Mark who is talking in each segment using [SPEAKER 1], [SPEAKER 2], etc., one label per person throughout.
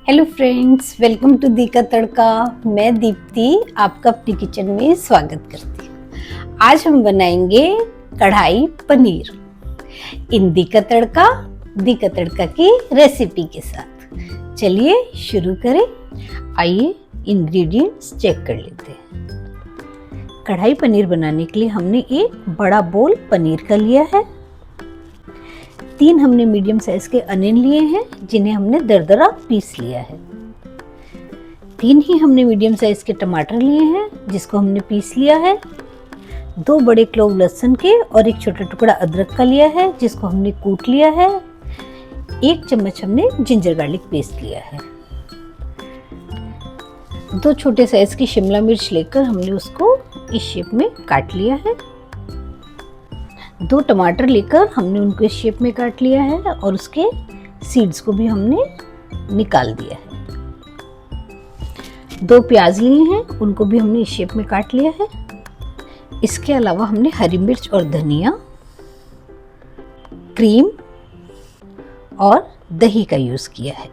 [SPEAKER 1] Hello friends, welcome to दी का तड़का। मैं दीप्ति आपका अपनी किचन में स्वागत करती हूँ। आज हम बनाएंगे कढ़ाई पनीर इन दी का तड़का की रेसिपी के साथ। चलिए शुरू करें। आइए इंग्रेडिएंट्स चेक कर लेते हैं। कढ़ाई पनीर बनाने के लिए हमने एक बड़ा बोल पनीर का लिया है। 3 हमने मीडियम साइज के अनियन लिए हैं जिन्हें हमने दरदरा पीस लिया है। 3 ही हमने मीडियम साइज के टमाटर लिए हैं जिसको हमने पीस लिया है। 2 बड़े क्लोव लहसुन के और एक छोटा टुकड़ा अदरक का लिया है जिसको हमने कूट लिया है। 1 चम्मच हमने जिंजर गार्लिक पेस्ट लिया है। 2 छोटे साइज की शिमला मिर्च लेकर हमने उसको इस शेप में काट लिया है। 2 टमाटर लेकर हमने उनको इस शेप में काट लिया है और उसके सीड्स को भी हमने निकाल दिया है। 2 प्याज लिए हैं, उनको भी हमने इस शेप में काट लिया है। इसके अलावा हमने हरी मिर्च और धनिया, क्रीम और दही का यूज़ किया है।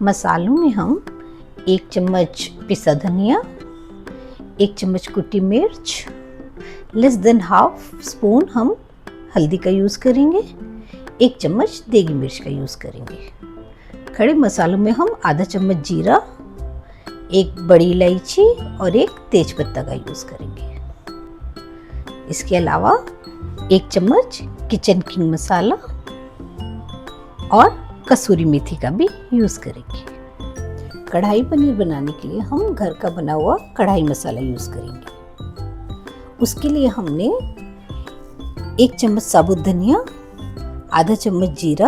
[SPEAKER 1] मसालों में हम 1 चम्मच पिसा धनिया, 1 चम्मच कुटी मिर्च, लेस देन हाफ स्पून हम हल्दी का यूज़ करेंगे, 1 चम्मच देगी मिर्च का यूज़ करेंगे। खड़े मसालों में हम आधा चम्मच जीरा, 1 बड़ी इलायची और 1 तेज पत्ता का यूज़ करेंगे। इसके अलावा 1 चम्मच किचन किंग मसाला और कसूरी मेथी का भी यूज़ करेंगे। कढ़ाई पनीर बनाने के लिए हम घर का बना हुआ कढ़ाई मसाला यूज़ करेंगे। उसके लिए हमने 1 चम्मच साबुत धनिया, आधा चम्मच जीरा,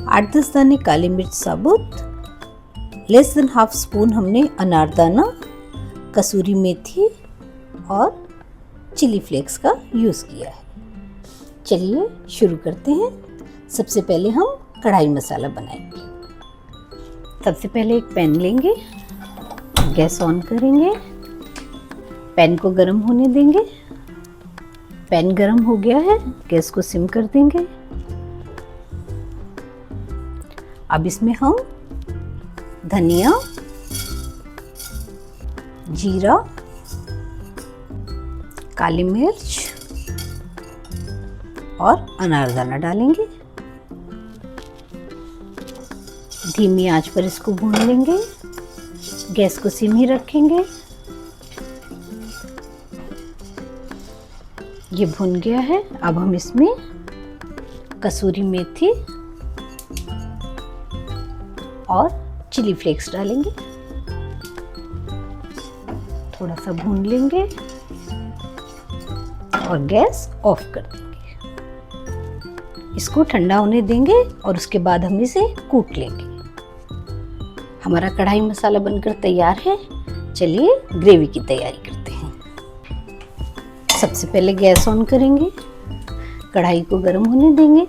[SPEAKER 1] 8-10 दाने काली मिर्च साबुत, लेस देन हाफ स्पून हमने अनारदाना, कसूरी मेथी और चिली फ्लेक्स का यूज़ किया है। चलिए शुरू करते हैं। सबसे पहले हम कढ़ाई मसाला बनाएंगे। सबसे पहले एक पैन लेंगे, गैस ऑन करेंगे, पैन को गर्म होने देंगे। पैन गर्म हो गया है, गैस को सिम कर देंगे। अब इसमें हम धनिया, जीरा, काली मिर्च और अनारदाना डालेंगे। धीमी आंच पर इसको भून लेंगे। गैस को सिम ही रखेंगे। ये भुन गया है। अब हम इसमें कसूरी मेथी और चिली फ्लेक्स डालेंगे। थोड़ा सा भून लेंगे और गैस ऑफ कर देंगे। इसको ठंडा होने देंगे और उसके बाद हम इसे कूट लेंगे। हमारा कढ़ाई मसाला बनकर तैयार है। चलिए ग्रेवी की तैयारी करते हैं। सबसे पहले गैस ऑन करेंगे, कढ़ाई को गर्म होने देंगे।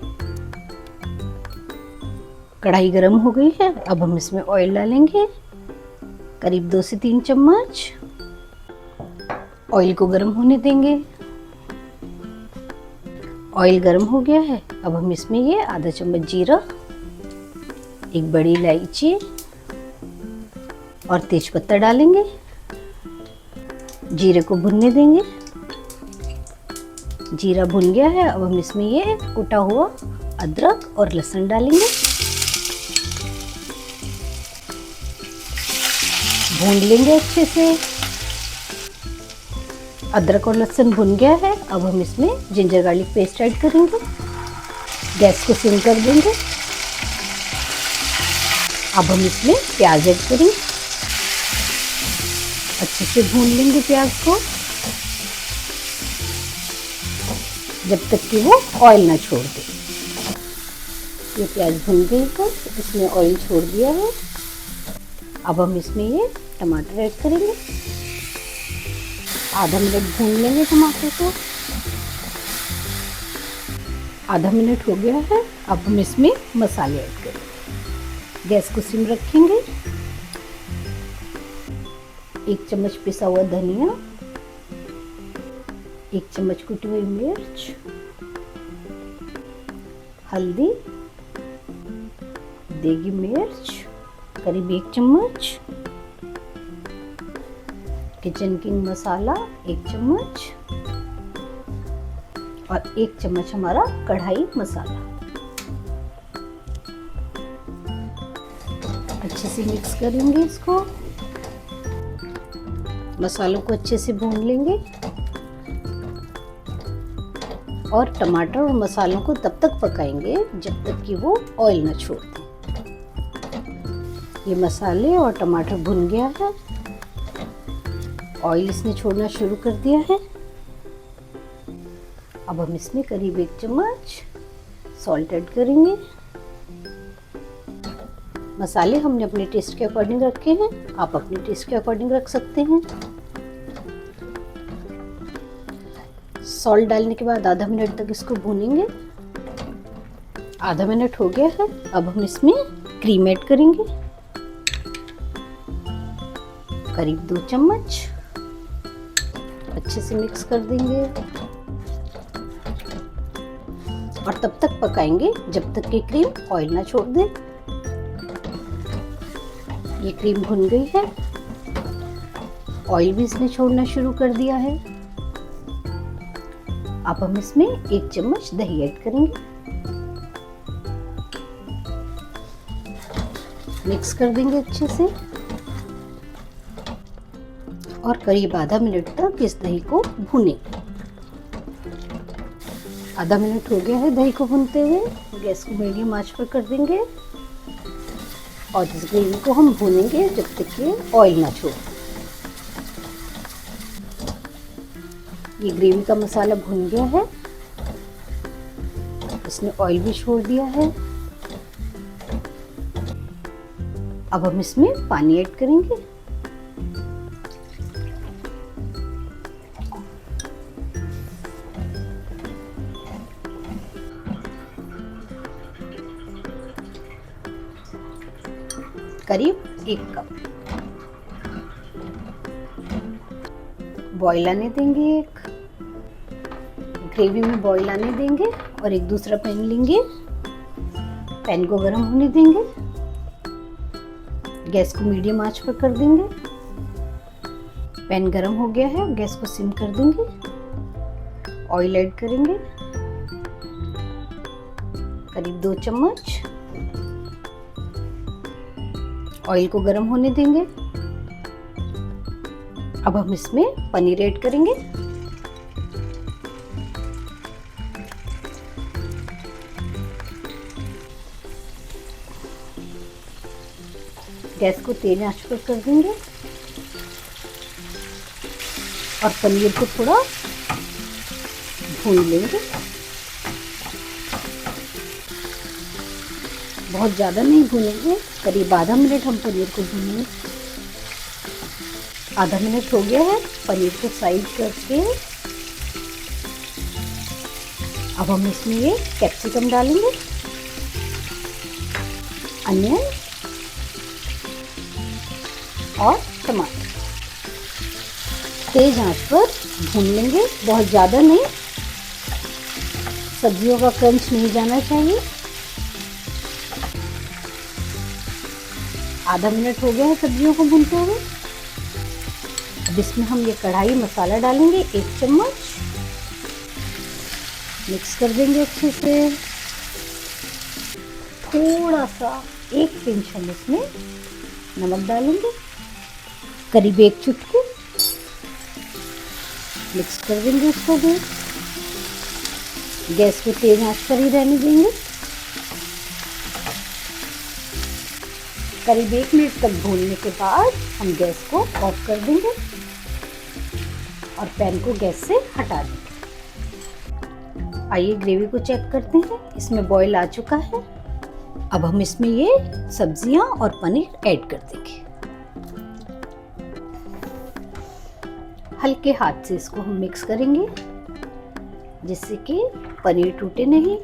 [SPEAKER 1] कढ़ाई गर्म हो गई है। अब हम इसमें ऑयल डालेंगे, करीब 2 से 3 चम्मच। ऑयल को गर्म होने देंगे। ऑयल गर्म हो गया है। अब हम इसमें ये आधा चम्मच जीरा, 1 बड़ी इलायची और तेज पत्ता डालेंगे। जीरे को भुनने देंगे। जीरा भुन गया है। अब हम इसमें ये कुटा हुआ अदरक और लहसुन डालेंगे। भून लेंगे अच्छे से। अदरक और लहसुन भुन गया है। अब हम इसमें जिंजर गार्लिक पेस्ट ऐड करेंगे। गैस को सिम कर देंगे। अब हम इसमें प्याज ऐड करेंगे। अच्छे से भून लेंगे प्याज को जब तक कि वो ऑयल ना छोड़ दे। ये प्याज भून गई है, इसमें ऑयल छोड़ दिया है। अब हम इसमें ये टमाटर ऐड करेंगे। आधा मिनट भून लेंगे टमाटर को। आधा मिनट हो गया है। अब हम इसमें मसाले ऐड करेंगे। गैस को सिम रखेंगे। 1 चम्मच पिसा हुआ धनिया, 1 चम्मच कुटी हुई मिर्च, हल्दी, देगी मिर्च करीब 1 चम्मच, किचन किंग मसाला 1 चम्मच और 1 चम्मच हमारा कढ़ाई मसाला। अच्छे से मिक्स करेंगे इसको, मसालों को अच्छे से भून लेंगे और टमाटर और मसालों को तब तक पकाएंगे जब तक कि वो ऑयल ना छोड़ दें। ये मसाले और टमाटर भुन गया है, ऑयल इसने छोड़ना शुरू कर दिया है। अब हम इसमें करीब 1 चम्मच सॉल्ट ऐड करेंगे। मसाले हमने अपने टेस्ट के अकॉर्डिंग रखे हैं, आप अपने टेस्ट के अकॉर्डिंग रख सकते हैं। सॉल्ट डालने के बाद आधा मिनट तक इसको भूनेंगे। आधा मिनट हो गया है, अब हम इसमें क्रीम ऐड करेंगे करीब 2 चम्मच। अच्छे से मिक्स कर देंगे और तब तक पकाएंगे जब तक कि क्रीम ऑयल ना छोड़ दे। ये क्रीम भुन गई है, ऑयल भी इसने छोड़ना शुरू कर दिया है। अब हम इसमें 1 चम्मच दही ऐड करेंगे, मिक्स कर देंगे अच्छे से और करीब आधा मिनट तक इस दही को भूनेंगे। आधा मिनट हो गया है दही को भूनते हुए, गैस को मीडियम आंच पर कर देंगे और इस ग्रेवी को हम भूनेंगे जब तक कि ऑयल ना छोड़े। ये ग्रेवी का मसाला भुन गया है, इसने ऑयल भी छोड़ दिया है। अब हम इसमें पानी ऐड करेंगे। करीब 1 कप बॉईल आने देंगे। एक ग्रेवी में बॉईल आने देंगे और एक दूसरा पैन लेंगे, पैन को गर्म होने देंगे, गैस को मीडियम आंच पर कर देंगे। पैन गर्म हो गया है, गैस को सिम कर देंगे, ऑयल ऐड करेंगे करीब 2 चम्मच। ऑयल को गर्म होने देंगे। अब हम इसमें पनीर ऐड करेंगे। गैस को तेज आंच पर कर देंगे और पनीर को थोड़ा भून लेंगे। बहुत ज़्यादा नहीं भूनेंगे, करीब आधा मिनट हम पनीर को भूनेंगे। आधा मिनट हो गया है, पनीर को साइड करके अब हम इसमें ये कैप्सिकम डालेंगे, अनियन और टमाटर। तेज आंच पर भून लेंगे, बहुत ज़्यादा नहीं, सब्जियों का क्रंच नहीं जाना चाहिए। आधा मिनट हो गया है सब्जियों को भूनते हुए। अब इसमें हम ये कढ़ाई मसाला डालेंगे 1 चम्मच, मिक्स कर देंगे अच्छे से। थोड़ा सा 1 पिंच हम इसमें नमक डालेंगे, करीब 1 चुटकी, मिक्स कर देंगे इसको भी। गैस को तेज आंच पर ही रहने देंगे। करीब 1 मिनट तक भूनने के बाद हम गैस को ऑफ कर देंगे और पैन को गैस से हटा देंगे। आइए ग्रेवी को चेक करते हैं, इसमें बॉईल आ चुका है। अब हम इसमें ये सब्जियां और पनीर ऐड कर देंगे। हल्के हाथ से इसको हम मिक्स करेंगे जिससे कि पनीर टूटे नहीं।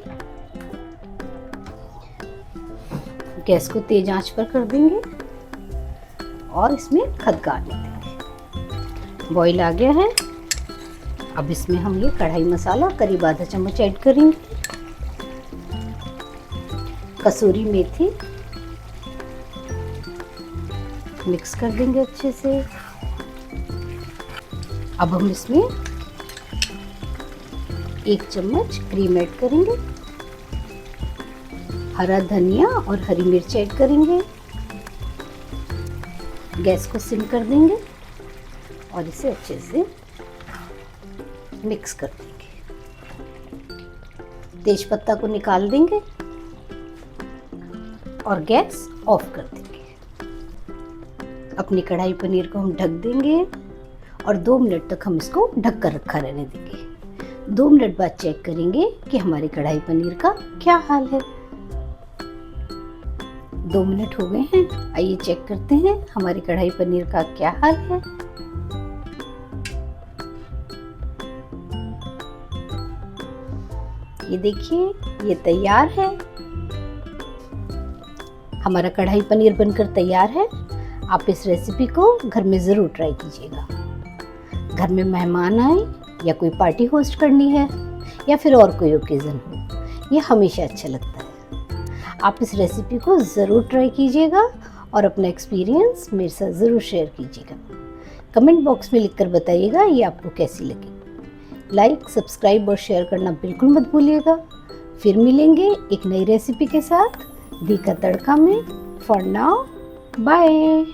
[SPEAKER 1] गैस को तेज आंच पर कर देंगे और इसमें खदकाने देंगे। बॉईल आ गया है, अब इसमें हम ये कढ़ाई मसाला करीब आधा चम्मच ऐड करेंगे, कसूरी मेथी मिक्स कर देंगे अच्छे से। अब हम इसमें 1 चम्मच क्रीम ऐड करेंगे, हरा धनिया और हरी मिर्च ऐड करेंगे। गैस को सिम कर देंगे और इसे अच्छे से मिक्स कर देंगे। तेज पत्ता को निकाल देंगे और गैस ऑफ कर देंगे। अपनी कढ़ाई पनीर को हम ढक देंगे और 2 मिनट तक हम इसको ढक कर रखा रहने देंगे। 2 मिनट बाद चेक करेंगे कि हमारी कढ़ाई पनीर का क्या हाल है। 2 मिनट हो गए हैं, आइए चेक करते हैं हमारी कढ़ाई पनीर का क्या हाल है। ये देखिए, ये तैयार है। हमारा कढ़ाई पनीर बनकर तैयार है। आप इस रेसिपी को घर में ज़रूर ट्राई कीजिएगा। घर में मेहमान आए या कोई पार्टी होस्ट करनी है या फिर और कोई ओकेज़न हो, ये हमेशा अच्छा लगता है। आप इस रेसिपी को ज़रूर ट्राई कीजिएगा और अपना एक्सपीरियंस मेरे साथ ज़रूर शेयर कीजिएगा। कमेंट बॉक्स में लिखकर बताइएगा ये आपको कैसी लगी। लाइक, सब्सक्राइब और शेयर करना बिल्कुल मत भूलिएगा। फिर मिलेंगे एक नई रेसिपी के साथ दी का तड़का में। For now, bye.